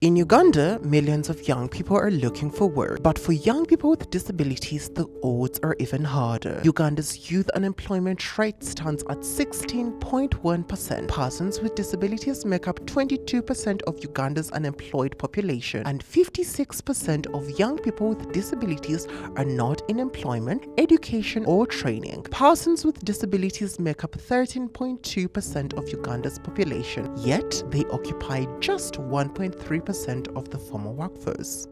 In Uganda, millions of young people are looking for work, but for young people with disabilities, the odds are even harder. Uganda's youth unemployment rate stands at 16.1%. Persons with disabilities make up 22% of Uganda's unemployed population, and 56% of young people with disabilities are not in employment, education, or training. Persons with disabilities make up 13.2% of Uganda's population, yet they occupy just 1.3% of the former workforce.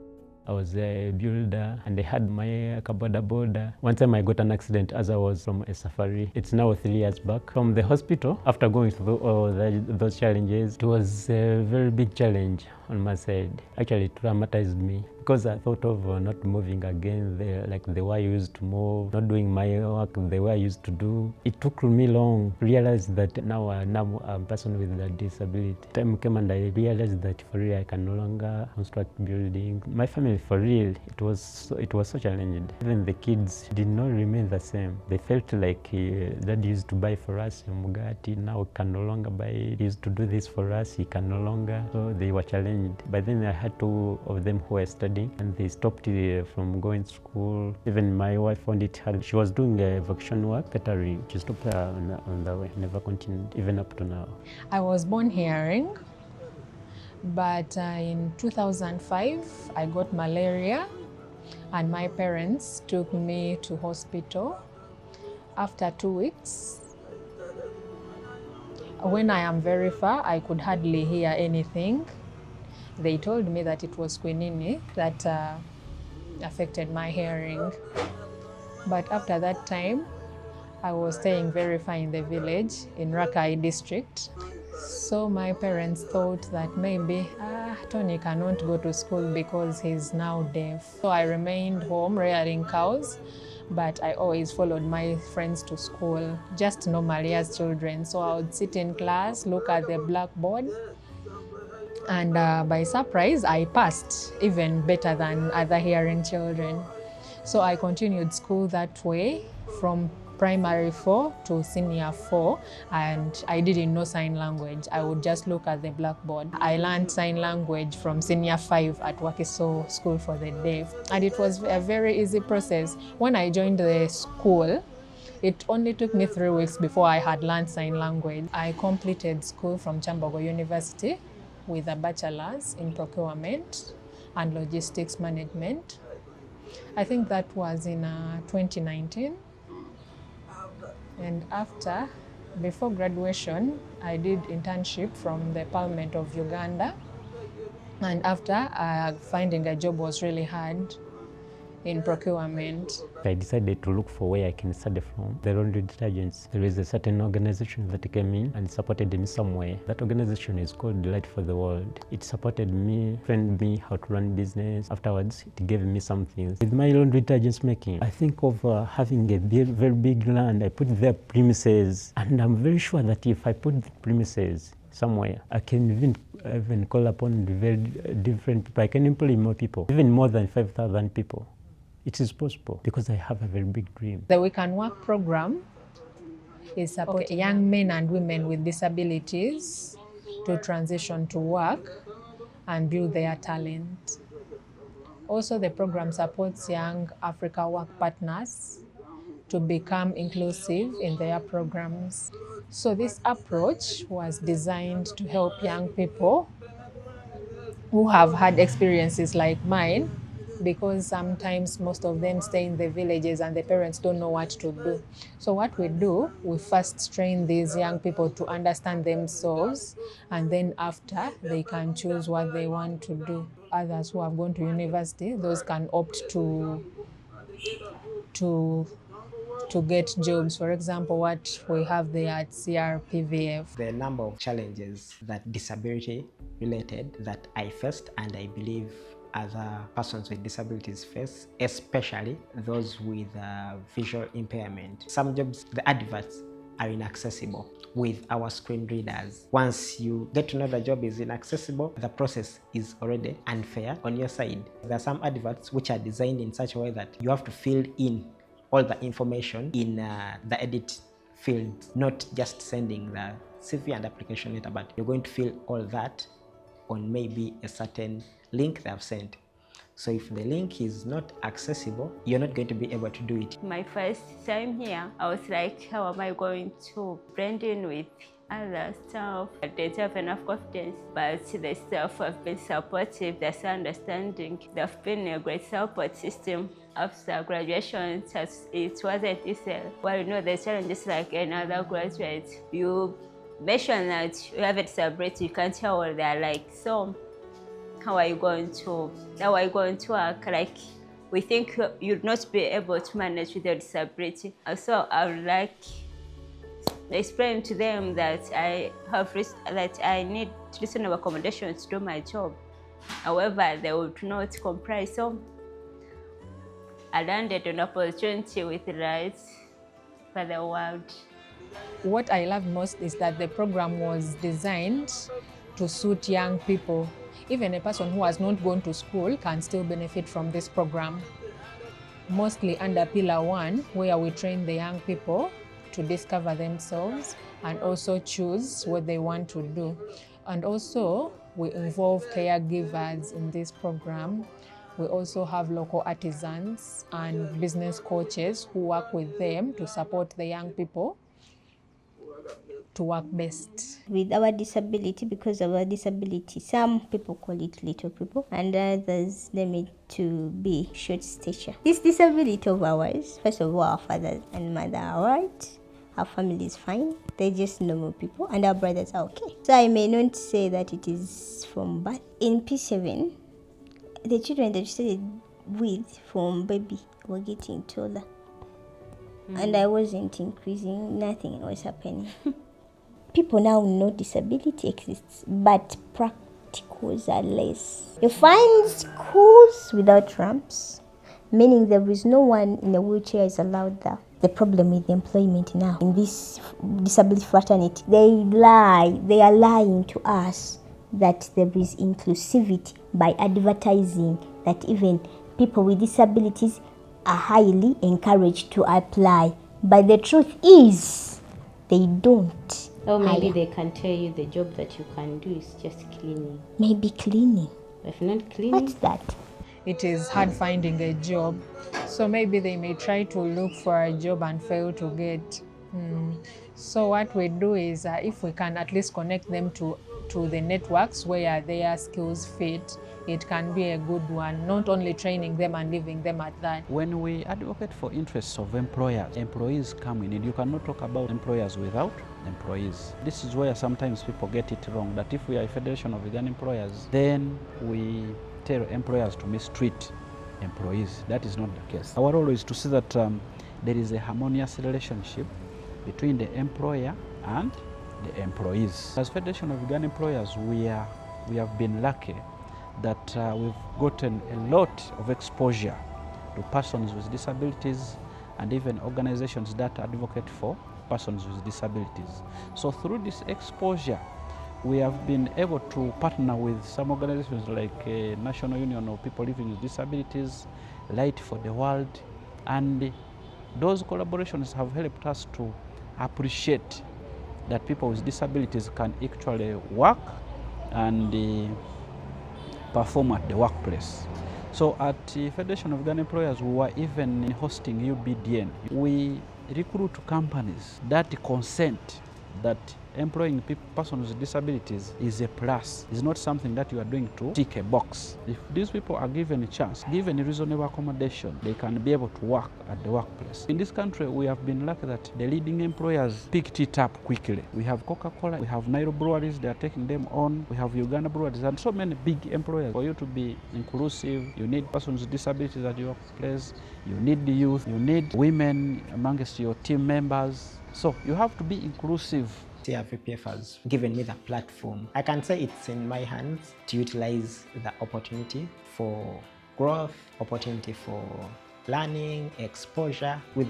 I was a builder and I had my boda. One time I got an accident as I was from a safari. It's now 3 years back. From the hospital, after going through all those challenges, it was a very big challenge on my side. Actually, it traumatized me because I thought of not moving again like the way I used to move, not doing my work the way I used to do. It took me long to realize that now I'm a person with a disability. Time came and I realized that for real I can no longer construct buildings. My family, for real, it was so challenging. Even the kids did not remain the same. They felt like Dad used to buy for us Mugati, now can no longer buy. He used to do this for us, he can no longer. So they were challenged. By then I had 2 of them who were studying and they stopped from going to school. Even my wife found it hard. She was doing vocation work, catering. She stopped on the way, never continued, even up to now. I was born hearing, but in 2005 I got malaria and my parents took me to hospital. After 2 weeks, when I am very far, I could hardly hear anything. They told me that it was quinine that affected my hearing. But after that time, I was staying very far in the village in Rakai district. So my parents thought that maybe Tony cannot go to school because he's now deaf. So I remained home rearing cows, but I always followed my friends to school, just normally as children. So I would sit in class, look at the blackboard, and by surprise, I passed even better than other hearing children. So I continued school that way from primary 4 to senior 4, and I didn't know sign language. I would just look at the blackboard. I learned sign language from senior 5 at Wakiso School for the Deaf, and it was a very easy process. When I joined the school, it only took me 3 weeks before I had learned sign language. I completed school from Chambogo University with a bachelor's in procurement and logistics management. I think that was in 2019. And before graduation, I did internship from the Parliament of Uganda. And after, finding a job was really hard in procurement. I decided to look for where I can study from. The laundry detergents. There is a certain organization that came in and supported me somewhere. That organization is called Light for the World. It supported me, trained me how to run business. Afterwards, it gave me some things. With my laundry detergents making, I think of having a very big land. I put their premises, and I'm very sure that if I put the premises somewhere, I can even call upon very different people. I can employ more people, even more than 5,000 people. It is possible because I have a very big dream. The We Can Work program is supporting young men and women with disabilities to transition to work and build their talent. Also, the program supports young Africa work partners to become inclusive in their programs. So this approach was designed to help young people who have had experiences like mine, because sometimes most of them stay in the villages and the parents don't know what to do. So what we do, we first train these young people to understand themselves, and then after, they can choose what they want to do. Others who have gone to university, those can opt to get jobs. For example, what we have there at CRPVF. The number of challenges that disability related that I faced, and I believe other persons with disabilities face, especially those with visual impairment. Some jobs, the adverts are inaccessible with our screen readers. Once you get to know the job is inaccessible, the process is already unfair on your side. There are some adverts which are designed in such a way that you have to fill in all the information in the edit field, not just sending the CV and application letter, but you're going to fill all that on maybe a certain link they have sent. So if the link is not accessible, you're not going to be able to do it. My first time here, I was like, how am I going to blend in with other staff? I didn't have enough confidence, but the staff have been supportive, they're so understanding. They've been a great support system. After graduation, it wasn't easy. Well, you know, the challenges like another graduate. You mention that you have a disability, you can't tell what they're like. So how are you going to work? Like, we think you'd not be able to manage with your disability. So I would like explain to them that I need reasonable accommodations to do my job. However, they would not comply. So I landed an opportunity with rights for the world. What I love most is that the program was designed to suit young people. Even a person who has not gone to school can still benefit from this program. Mostly under Pillar 1, where we train the young people to discover themselves and also choose what they want to do. And also, we involve caregivers in this program. We also have local artisans and business coaches who work with them to support the young people to work best. With our disability, because of our disability, some people call it little people and others name it to be short stature. This disability of ours, first of all, our father and mother are right, our family is fine, they're just normal people, and our brothers are okay. So I may not say that it is from birth. In P7, the children that you started with from baby were getting taller. And I wasn't increasing, nothing was happening. People now know disability exists, but practicals are less. You find schools without ramps, meaning there is no one in a wheelchair is allowed there. The problem with employment now in this disability fraternity, they are lying to us that there is inclusivity by advertising that even people with disabilities are highly encouraged to apply. But the truth is, they don't. Or maybe they can tell you the job that you can do is just cleaning. Maybe cleaning. If not cleaning, What's that? It is hard finding a job. So maybe they may try to look for a job and fail to get. So what we do is if we can at least connect them to the networks where their skills fit, it can be a good one, not only training them and leaving them at that. When we advocate for interests of employers, employees come in, and you cannot talk about employers without employees. This is where sometimes people get it wrong, that if we are a Federation of Uganda Employers, then we tell employers to mistreat employees. That is not the case. Our role is to see that there is a harmonious relationship between the employer and the employees. As Federation of Uganda Employers, we have been lucky that we've gotten a lot of exposure to persons with disabilities and even organizations that advocate for persons with disabilities. So through this exposure, we have been able to partner with some organizations like National Union of People Living with Disabilities, Light for the World, and those collaborations have helped us to appreciate that people with disabilities can actually work and perform at the workplace. So at the Federation of Uganda Employers, we were even hosting UBDN. We recruit companies that consent that employing persons with disabilities is a plus. It's not something that you are doing to tick a box. If these people are given a chance, given a reasonable accommodation, they can be able to work at the workplace. In this country, we have been lucky that the leading employers picked it up quickly. We have Coca-Cola, we have Nairo breweries, they are taking them on. We have Uganda breweries and so many big employers. For you to be inclusive, you need persons with disabilities at your workplace, you need the youth, you need women amongst your team members. So you have to be inclusive. CRVPF has given me the platform. I can say it's in my hands to utilize the opportunity for growth, opportunity for learning, exposure. With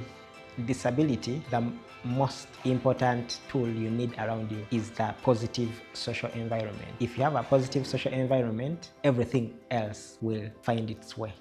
disability, the most important tool you need around you is the positive social environment. If you have a positive social environment, everything else will find its way.